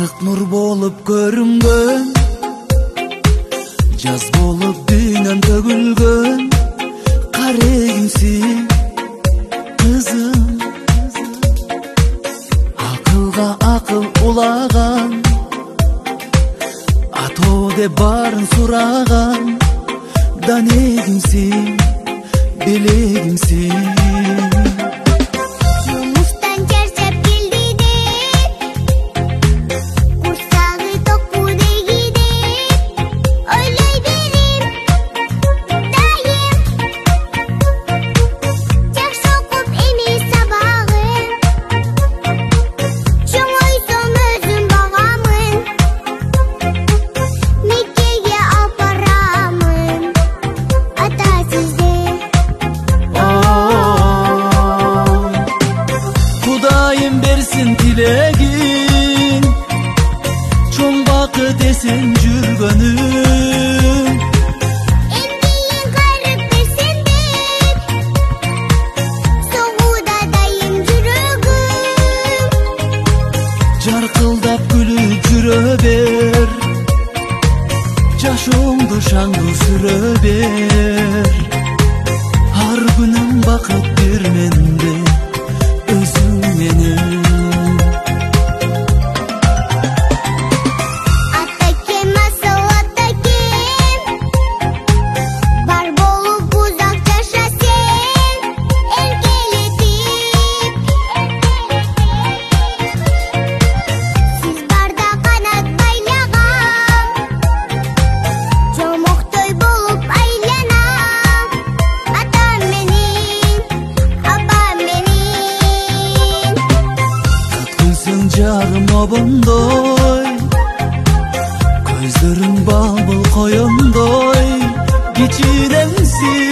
Жарык нур болуп көрүнгөн, жаз болуп дүйнөм төгүлгөн, карегимсиң кызым. Акылга акыл улаган, атоо деп баарын сураган, да негимсиң, белегимсиң. Dilegin çoң бакыт эсен жүргөнүң, эмгегин кайрып берсин деп согууда дайым жүрөгүм. Жаркылдап күлүп жүрө бер, жашооңду шаңдуу сүрө бер. Ар күнүм бакыт бер менде өзүң менен. Жарым обондой, көздөрүң балбыл коёндой, кичинемсиң.